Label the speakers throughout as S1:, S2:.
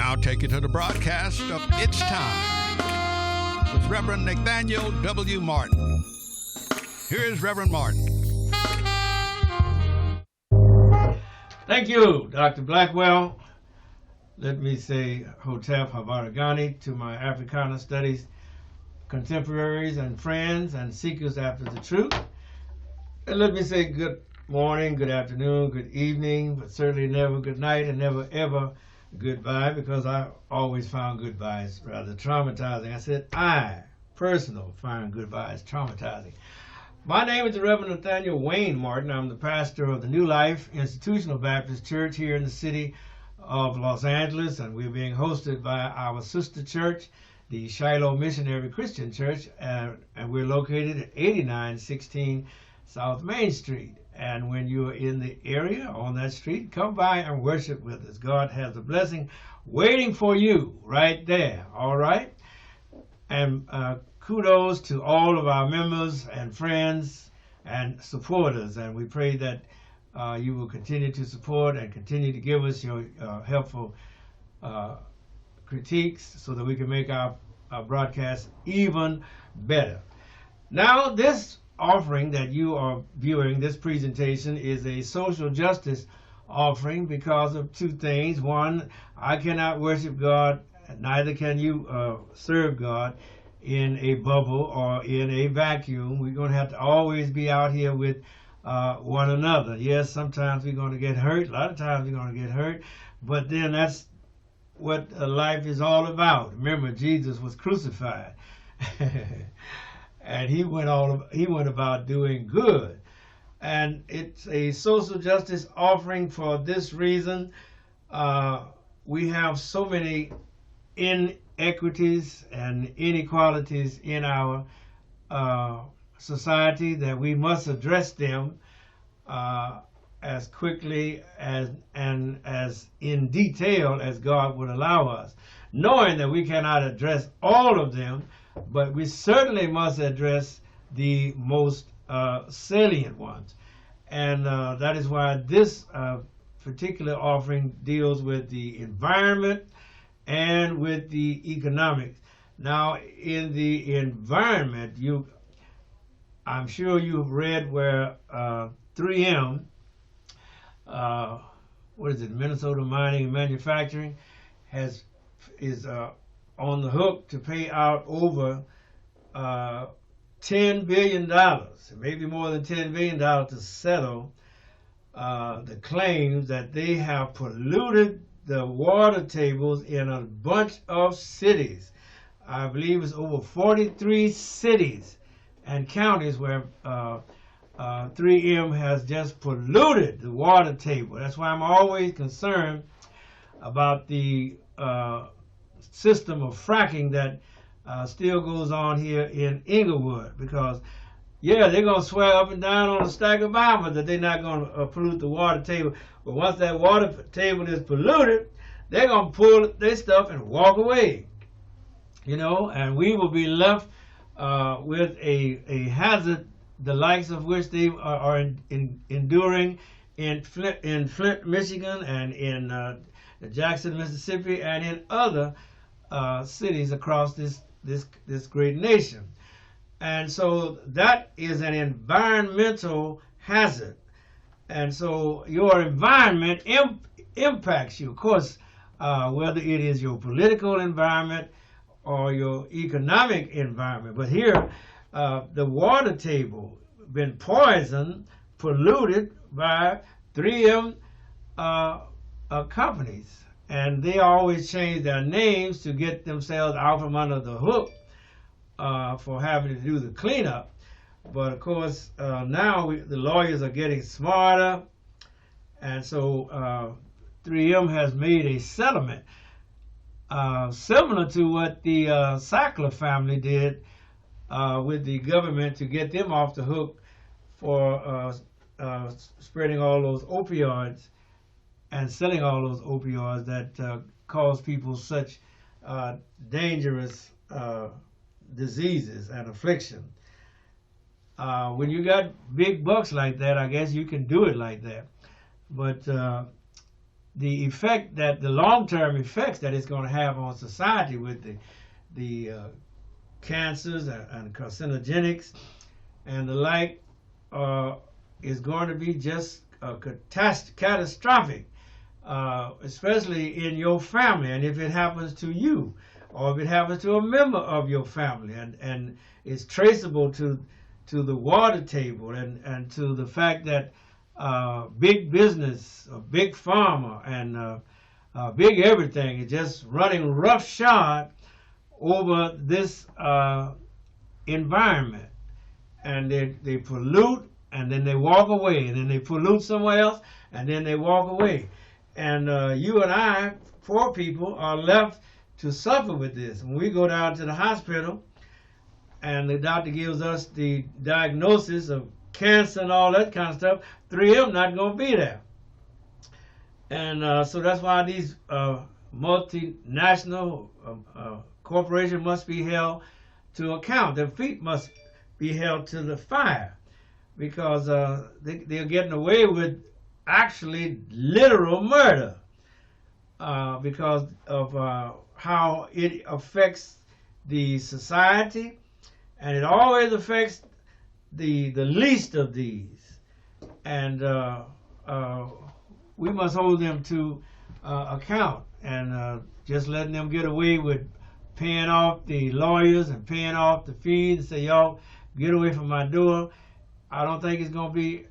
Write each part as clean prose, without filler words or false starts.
S1: now take you to the broadcast of It's Time with Reverend Nathaniel W. Martin. Here's Reverend Martin.
S2: Thank you, Dr. Blackwell. Let me say Hotep Habaragani to my Africana Studies contemporaries and friends and seekers after the truth. And let me say good morning, good afternoon, good evening, but certainly never good night and never ever goodbye, because I always found goodbyes rather traumatizing. I said personal, find goodbyes traumatizing. My name is the Reverend Nathaniel Wayne Martin. I'm the pastor of the New Life Institutional Baptist Church here in the city of Los Angeles, and we're being hosted by our sister church, the Shiloh Missionary Christian Church, and we're located at 8916 South Main Street. And when you're in the area on that street, come by and worship with us. God has a blessing waiting for you right there, all right? And kudos to all of our members and friends and supporters, and we pray that you will continue to support and continue to give us your helpful critiques so that we can make our broadcast even better. Now, this offering that you are viewing, this presentation, is a social justice offering because of two things. One, I cannot worship God, neither can you serve God in a bubble or in a vacuum. We're going to have to always be out here with one another. Yes, sometimes we're going to get hurt. A lot of times we're going to get hurt. But then that's what life is all about. Remember, Jesus was crucified. And he went about doing good. And it's a social justice offering for this reason. We have so many inequities and inequalities in our society that we must address them as quickly and as in detail as God would allow us, knowing that we cannot address all of them, but we certainly must address the most salient ones. And that is why this particular offering deals with the environment and with the economics. Now, in the environment, I'm sure you've read where 3M, Minnesota Mining and Manufacturing, is on the hook to pay out over $10 billion, maybe more than $10 billion, to settle the claims that they have polluted the water tables in a bunch of cities. I believe it's over 43 cities and counties where 3M has just polluted the water table. That's why I'm always concerned about the system of fracking that still goes on here in Inglewood, because they're going to swear up and down on a stack of Bible that they're not going to pollute the water table. But once that water table is polluted, they're going to pull their stuff and walk away. And we will be left with a hazard the likes of which they are enduring in Flint, Michigan, and in Jackson, Mississippi, and in other cities across this great nation. And so that is an environmental hazard. And so your environment impacts you, of course, whether it is your political environment or your economic environment. But here, the water table been poisoned, polluted by 3M companies. And they always change their names to get themselves out from under the hook for having to do the cleanup. But of course, now the lawyers are getting smarter, and so 3M has made a settlement similar to what the Sackler family did with the government to get them off the hook for spreading all those opioids and selling all those opioids that cause people such dangerous diseases and affliction. When you got big bucks like that, I guess you can do it like that. But the effect that the long-term effects that it's going to have on society with the cancers and carcinogenics and the like is going to be just catastrophic, especially in your family, and if it happens to you, or if it happens to a member of your family, and it's traceable to the water table and to the fact that big business, big pharma, and big everything is just running roughshod over this environment, and they pollute, and then they walk away, and then they pollute somewhere else, and then they walk away, and you and I, poor people, are left to suffer with this. When we go down to the hospital, and the doctor gives us the diagnosis of cancer and all that kind of stuff, 3 of them not going to be there. And so that's why these multinational corporations must be held to account. Their feet must be held to the fire, because they're getting away with actually literal murder because of how it affects the society, and it always affects the least of these, and we must hold them to account, and just letting them get away with paying off the lawyers and paying off the fees and say, y'all get away from my door, I don't think it's going to be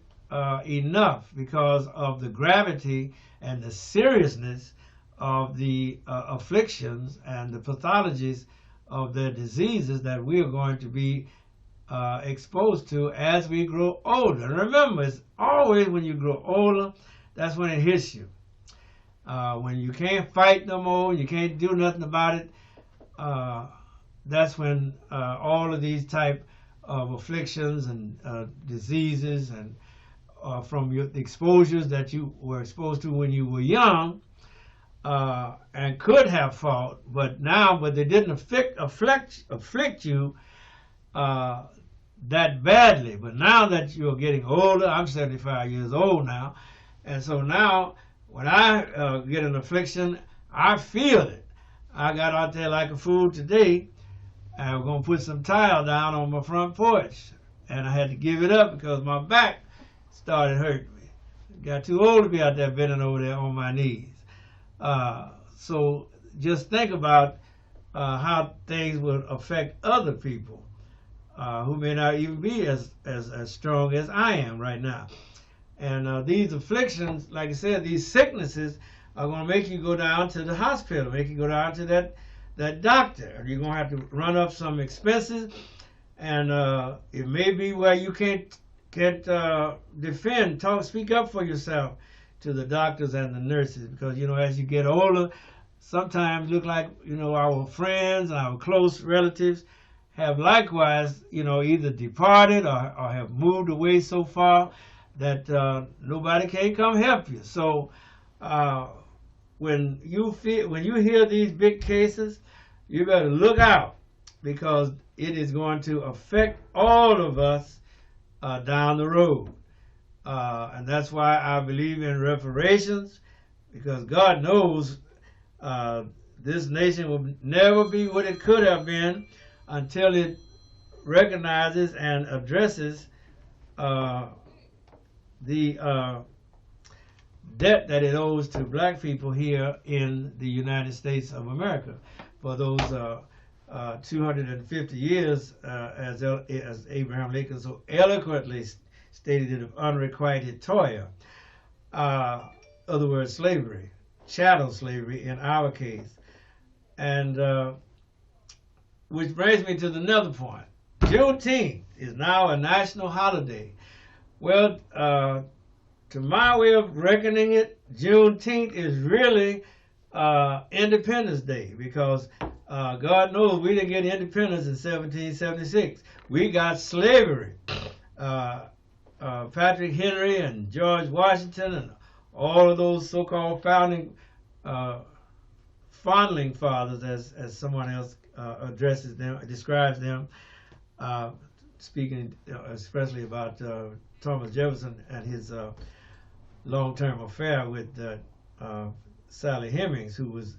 S2: enough, because of the gravity and the seriousness of the afflictions and the pathologies of the diseases that we are going to be exposed to as we grow older. And remember, it's always when you grow older, that's when it hits you. When you can't fight no more, you can't do nothing about it, that's when all of these type of afflictions and diseases and from your exposures that you were exposed to when you were young and could have fought, but they didn't afflict you that badly. But now that you're getting older, I'm 75 years old now, and so now when I get an affliction, I feel it. I got out there like a fool today, and I'm going to put some tile down on my front porch, and I had to give it up because my back started hurting me. Got too old to be out there bending over there on my knees. So just think about how things will affect other people who may not even be as strong as I am right now. And these afflictions, like I said, these sicknesses are going to make you go down to the hospital, make you go down to that doctor. You're going to have to run up some expenses, and it may be where you can't speak up for yourself to the doctors and the nurses, because as you get older, sometimes look like our friends and our close relatives have likewise either departed or have moved away so far that nobody can come help you. So when you hear these big cases, you better look out, because it is going to affect all of us down the road. And that's why I believe in reparations, because God knows this nation will never be what it could have been until it recognizes and addresses the debt that it owes to black people here in the United States of America for those 250 years, as Abraham Lincoln so eloquently stated it, of unrequited toil. Other words, slavery, chattel slavery in our case. And which brings me to another point. Juneteenth is now a national holiday. Well, to my way of reckoning it, Juneteenth is really Independence Day, because God knows we didn't get independence in 1776. We got slavery. Patrick Henry and George Washington and all of those so-called fondling fathers, as someone else describes them, speaking especially about Thomas Jefferson and his long-term affair with Sally Hemings, who was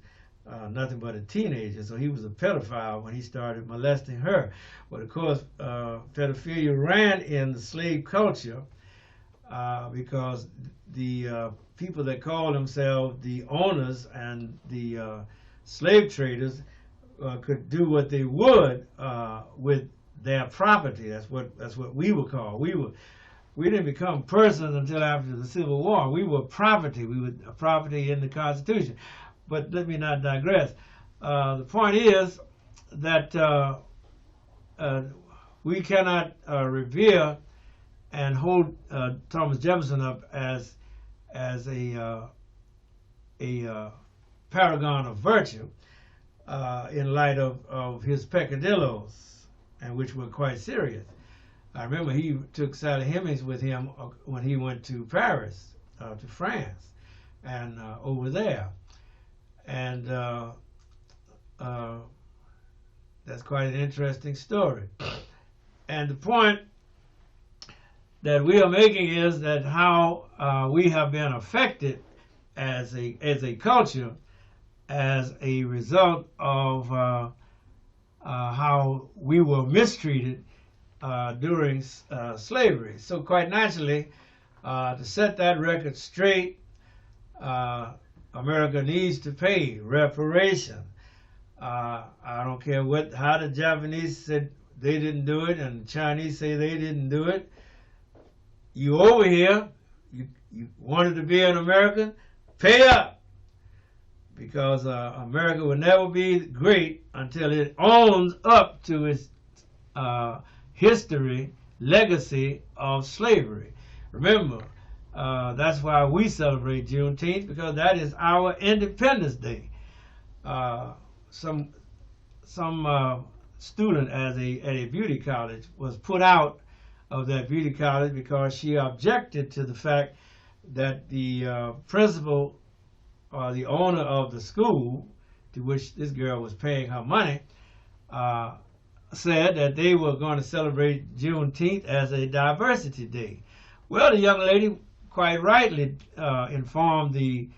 S2: nothing but a teenager. So he was a pedophile when he started molesting her. But of course, pedophilia ran in the slave culture because the people that called themselves the owners and the slave traders could do what they would with their property. That's what we were called. We didn't become persons until after the Civil War. We were property. We were property in the Constitution. But let me not digress. The point is that we cannot revere and hold Thomas Jefferson up as a paragon of virtue in light of his peccadillos, and which were quite serious. I remember he took Sally Hemings with him when he went to Paris, to France, and over there. And that's quite an interesting story. And the point that we are making is that how we have been affected as a culture as a result of how we were mistreated during slavery. So quite naturally, to set that record straight, America needs to pay reparation. I don't care how the Japanese said they didn't do it and the Chinese say they didn't do it. You over here, you wanted to be an American, pay up. Because America will never be great until it owns up to its history, legacy of slavery. Remember, that's why we celebrate Juneteenth, because that is our Independence Day. Some student at a beauty college was put out of that beauty college because she objected to the fact that the principal or the owner of the school to which this girl was paying her money said that they were going to celebrate Juneteenth as a diversity day. Well, the young lady quite rightly informed the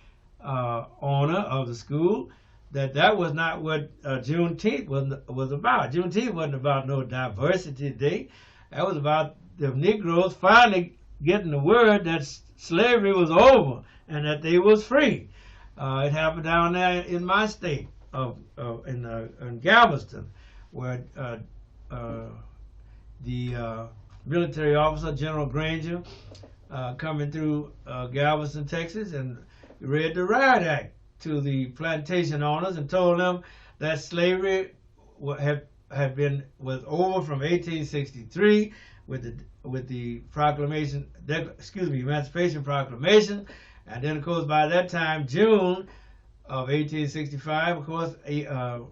S2: owner of the school that was not what Juneteenth was about. Juneteenth wasn't about no diversity day. That was about the Negroes finally getting the word that slavery was over and that they was free. It happened down there in my state, in Galveston, where the military officer, General Granger, coming through Galveston, Texas, and read the Riot Act to the plantation owners and told them that slavery was over from 1863 with the proclamation, Emancipation Proclamation. And then, of course, by that time, June of 1865, of course,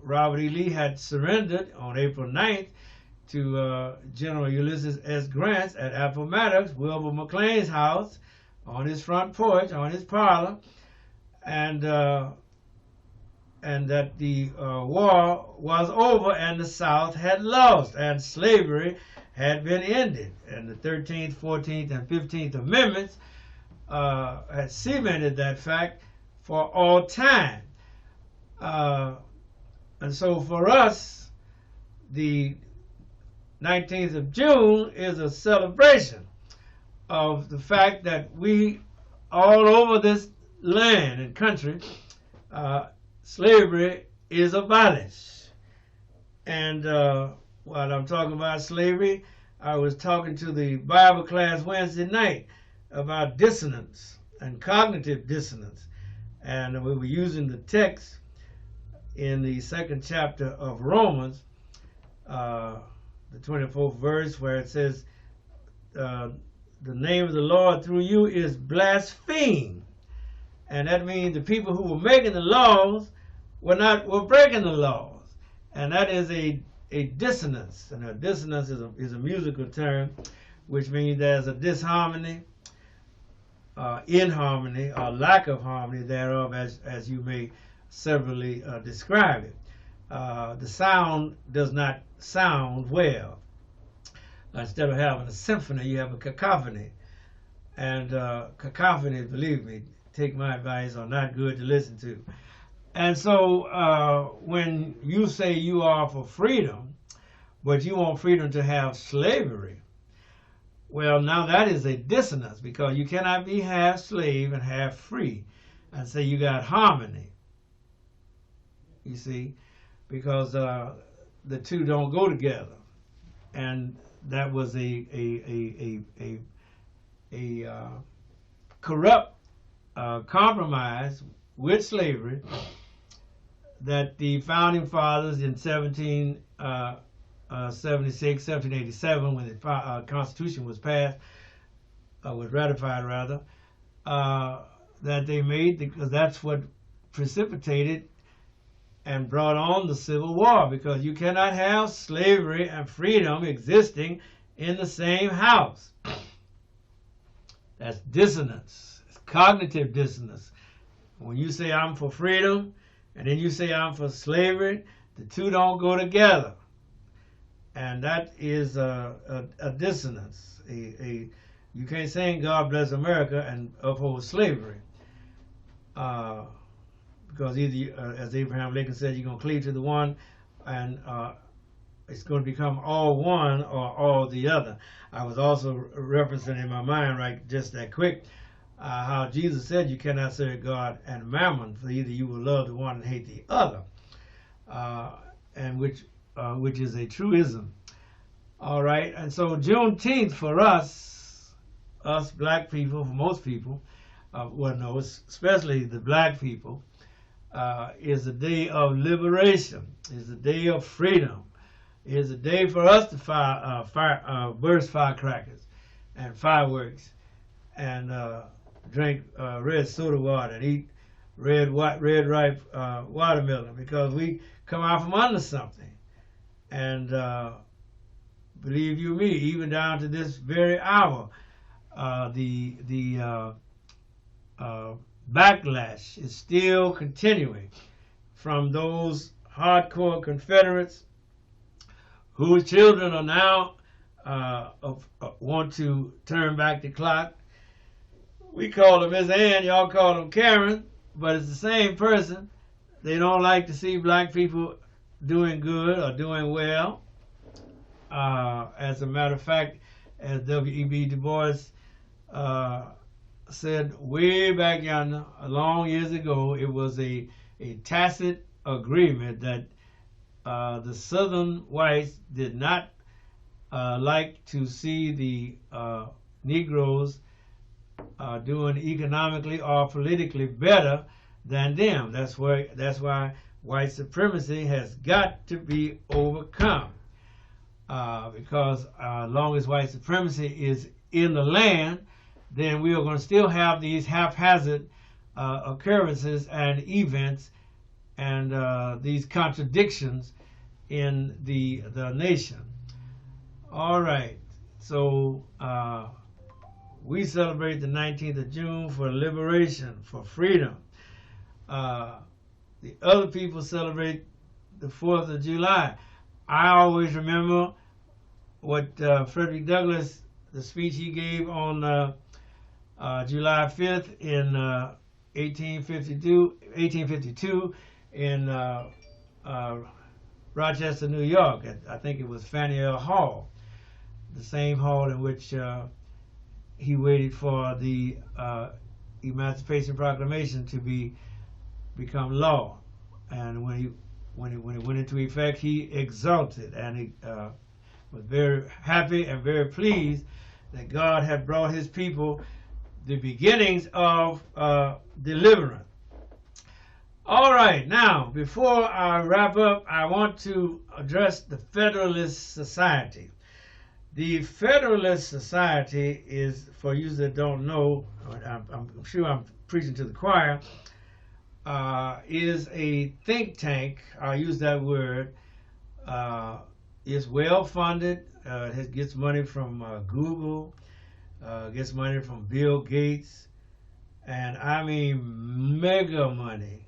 S2: Robert E. Lee had surrendered on April 9th to General Ulysses S. Grant at Appomattox, Wilbur McLean's house, on his front porch, on his parlor, and that the war was over and the South had lost and slavery had been ended. And the 13th, 14th, and 15th Amendments had cemented that fact for all time. And so for us, the 19th of June is a celebration of the fact that we, all over this land and country, slavery is abolished. And while I'm talking about slavery, I was talking to the Bible class Wednesday night about dissonance and cognitive dissonance. And we were using the text in the 2nd chapter of Romans, the 24th verse, where it says, the name of the Lord through you is blasphemed. And that means the people who were making the laws were breaking the laws. And that is a dissonance. And a dissonance is a musical term, which means there's a disharmony, inharmony, or lack of harmony thereof, as you may severally describe it. The sound does not sound well. Instead of having a symphony, you have a cacophony. And cacophony, believe me, take my advice are not good to listen to. And so when you say you are for freedom, but you want freedom to have slavery, well, now that is a dissonance, because you cannot be half slave and half free and say you got harmony. You see, because the two don't go together, and that was a corrupt compromise with slavery that the founding fathers in 1787, when the Constitution was passed, was ratified rather, that they made, because that's what precipitated and brought on the Civil War, because you cannot have slavery and freedom existing in the same house. That's dissonance. It's cognitive dissonance. When you say I'm for freedom and then you say I'm for slavery, the two don't go together. And that is a dissonance. You can't say God bless America and uphold slavery. Because either, as Abraham Lincoln said, you're going to cleave to the one, and it's going to become all one or all the other. I was also referencing in my mind, right, just that quick, how Jesus said you cannot serve God and mammon, for either you will love the one and hate the other, and which is a truism. All right, and so Juneteenth for us black people, for most people, well, no, especially the black people, is a day of liberation, is a day of freedom, is a day for us to burst firecrackers and fireworks and drink red soda water and eat red ripe watermelon, because we come out from under something. And believe you me, even down to this very hour, the backlash is still continuing from those hardcore Confederates whose children are now want to turn back the clock. We call them Miss Ann, y'all call them Karen, but it's the same person. They don't like to see black people doing good or doing well. As a matter of fact, as W.E.B. Du Bois said way back yonder, long years ago, it was a tacit agreement that the Southern whites did not like to see the Negroes doing economically or politically better than them. That's why white supremacy has got to be overcome, because as long as white supremacy is in the land, then we are going to still have these haphazard occurrences and events and these contradictions in the nation. All right, so we celebrate the 19th of June for liberation, for freedom. The other people celebrate the 4th of July. I always remember what Frederick Douglass, the speech he gave on July 5th in 1852 in Rochester, New York. I think it was Faneuil Hall, the same hall in which he waited for the Emancipation Proclamation to become law. And when it went into effect, he exulted, and he was very happy and very pleased that God had brought his people the beginnings of deliverance. All right, now, before I wrap up, I want to address the Federalist Society. The Federalist Society is, for you that don't know, I'm sure I'm preaching to the choir, is a think tank. I'll use that word. It's well funded. It gets money from Google, gets money from Bill Gates, and I mean mega money.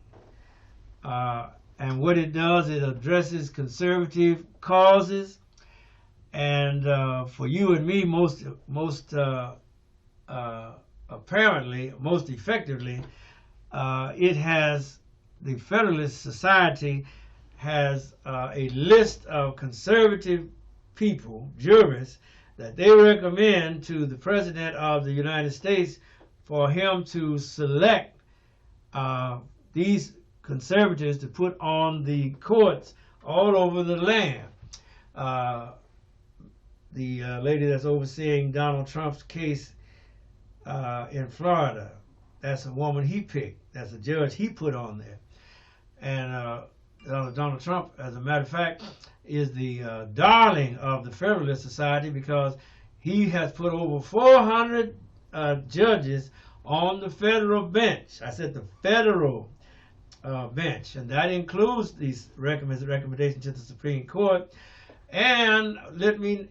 S2: And what it does, it addresses conservative causes, and for you and me, most apparently, most effectively, the Federalist Society has a list of conservative people, jurists, that they recommend to the President of the United States for him to select these conservatives to put on the courts all over the land. The lady that's overseeing Donald Trump's case in Florida, that's a woman he picked. That's a judge he put on there. And Donald Trump, as a matter of fact, is the darling of the Federalist Society because he has put over 400 judges on the federal bench. I said the federal bench, and that includes these recommendations to the Supreme Court. And let me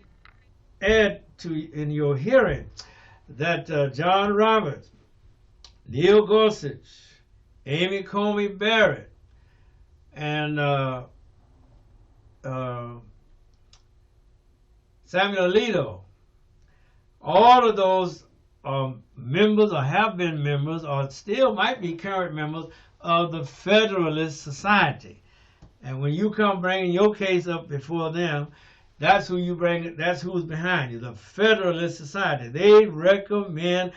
S2: add to in your hearing that John Roberts, Neil Gorsuch, Amy Coney Barrett, and Samuel Alito, all of those are members or have been members or still might be current members of the Federalist Society. And when you come bringing your case up before them, that's who you bring. That's who's behind you, the Federalist Society. They recommend.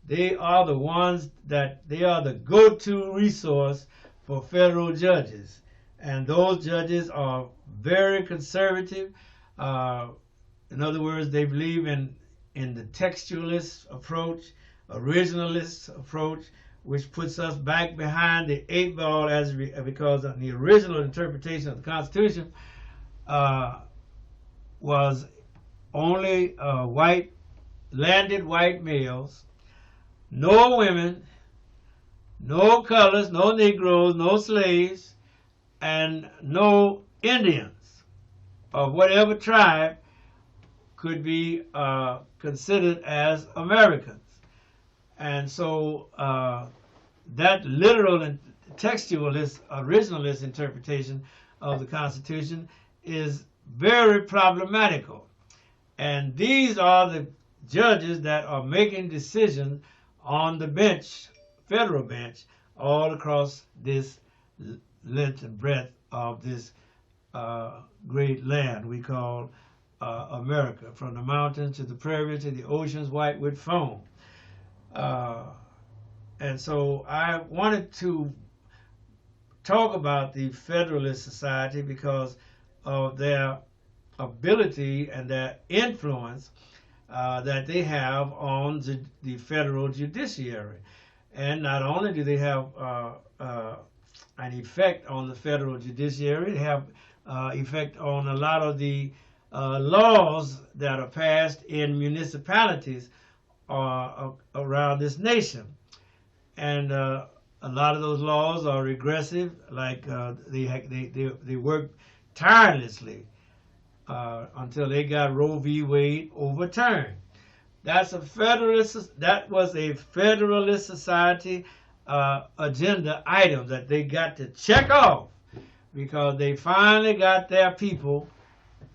S2: They are the ones that they are the go-to resource for federal judges, and those judges are very conservative. In other words, they believe in the textualist approach, originalist approach, which puts us back behind the 8 ball because the original interpretation of the Constitution was only landed white males, no women, no colors, no Negroes, no slaves, and no Indians of whatever tribe could be considered as Americans. And so that literal and textualist, originalist interpretation of the Constitution is very problematical. And these are the judges that are making decisions on the bench, federal bench, all across this length and breadth of this great land we call America, from the mountains to the prairies to the oceans white with foam. And so I wanted to talk about the Federalist Society because of their ability and their influence that they have on the federal judiciary. And not only do they have an effect on the federal judiciary, they have effect on a lot of the laws that are passed in municipalities around this nation. And a lot of those laws are regressive, like they work tirelessly until they got Roe v. Wade overturned. That was a Federalist Society agenda item that they got to check off because they finally got their people,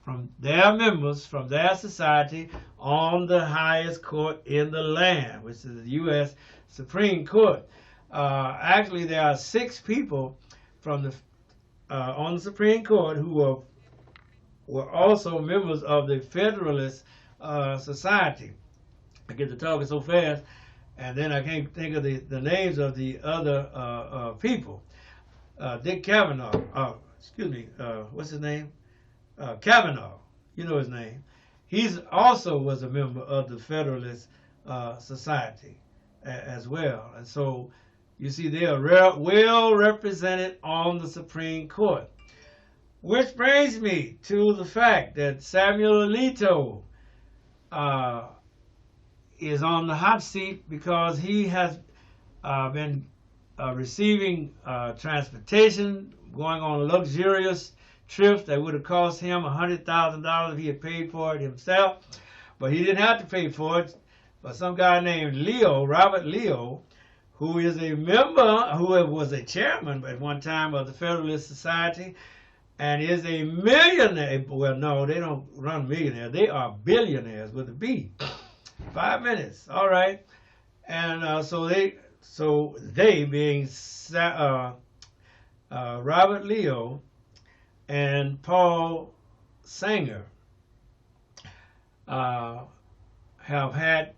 S2: from their members, from their society, on the highest court in the land, which is the U.S. Supreme Court. Actually, there are 6 people from on the Supreme Court who were also members of the Federalist Society. I get to talking so fast, and then I can't think of the names of the other people. Dick Kavanaugh, what's his name? Kavanaugh, you know his name. He's also was a member of the Federalist Society as well. And so you see they are well represented on the Supreme Court. Which brings me to the fact that Samuel Alito is on the hot seat because he has been receiving transportation, going on luxurious trips that would have cost him $100,000 if he had paid for it himself. But he didn't have to pay for it. But some guy named Robert Leo, who is a member, who was a chairman at one time of the Federalist Society, and is a millionaire. Well, no, they don't run millionaires. They are billionaires with a B. 5 minutes. All right. And so So they being Robert Leo and Paul Sanger have had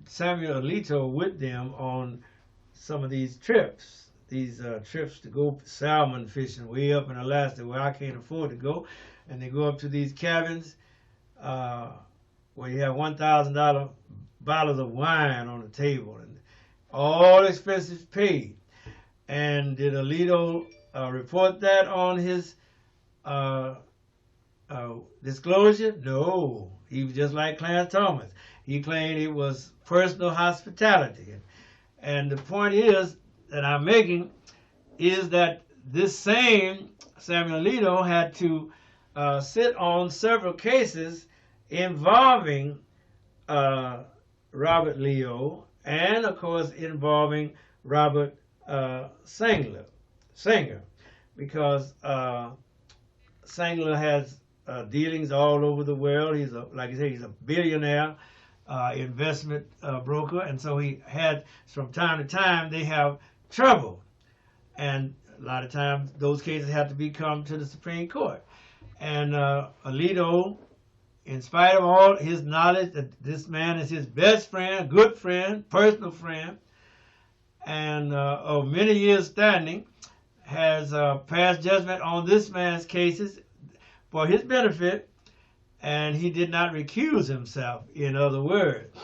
S2: Samuel Alito with them on some of these trips. Trips to go salmon fishing way up in Alaska where I can't afford to go. And they go up to these cabins where you have $1,000 bottles of wine on the table and all expenses paid. And did Alito report that on his disclosure? No. He was just like Clarence Thomas. He claimed it was personal hospitality. And the point is that I'm making is that this same Samuel Alito had to sit on several cases involving Robert Leo and, of course, involving Robert Sanger, because Sanger has dealings all over the world. He's like I said, he's a billionaire investment broker, and so he had, from time to time, they have trouble, and a lot of times those cases have to come to the Supreme Court. And Alito, in spite of all his knowledge that this man is his best friend, good friend, personal friend, and of many years standing, has passed judgment on this man's cases for his benefit, and he did not recuse himself, in other words.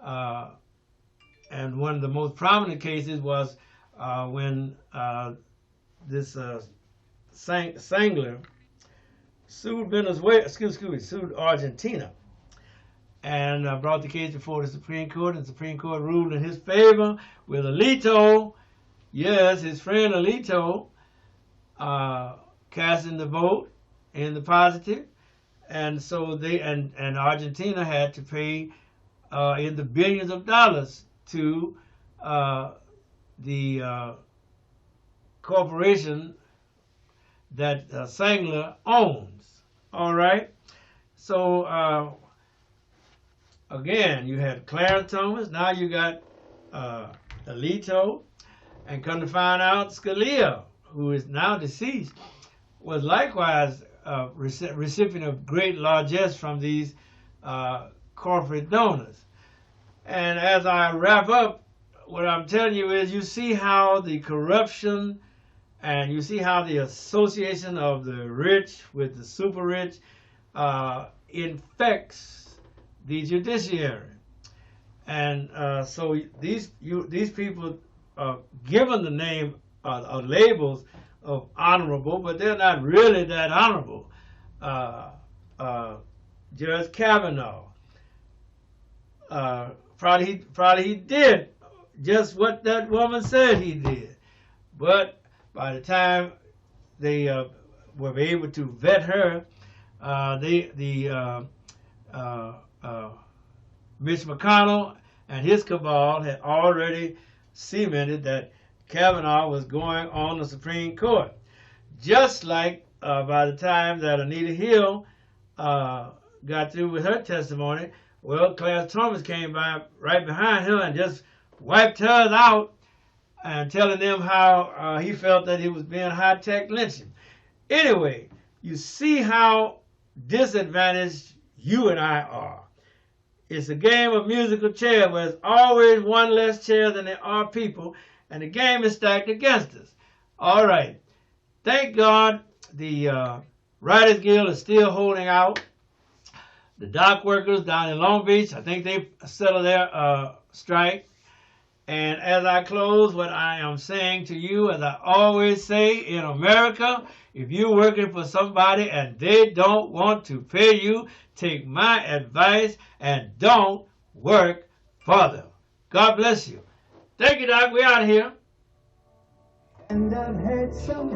S2: And one of the most prominent cases was when this Sanger sued Venezuela, sued Argentina, and brought the case before the Supreme Court, and the Supreme Court ruled in his favor with Alito, yes, his friend Alito, casting the vote in the positive, and so they and Argentina had to pay in the billions of dollars to the corporation that Sanger owns. All right. So again, you had Clarence Thomas. Now you got Alito, and come to find out, Scalia, who is now deceased, was likewise recipient of great largesse from these corporate donors. And as I wrap up, what I'm telling you is, you see how the corruption and you see how the association of the rich with the super rich infects the judiciary. And so these people are given the name labels of honorable, but they're not really that honorable. Judge Kavanaugh, probably he did just what that woman said he did, but by the time they were able to vet her, Mitch McConnell and his cabal had already cemented that Kavanaugh was going on the Supreme Court. Just like by the time that Anita Hill got through with her testimony, well, Clarence Thomas came by right behind her and just wiped hers out, and telling them how he felt that he was being high-tech lynching. Anyway, you see how disadvantaged you and I are. It's a game of musical chairs where there's always one less chair than there are people, and the game is stacked against us. All right. Thank God the Writers Guild is still holding out. The dock workers down in Long Beach, I think they settled their strike. And as I close, what I am saying to you, as I always say, in America, if you're working for somebody and they don't want to pay you, take my advice and don't work for them. God bless you. Thank you, Doc. We're out of here. And I've had some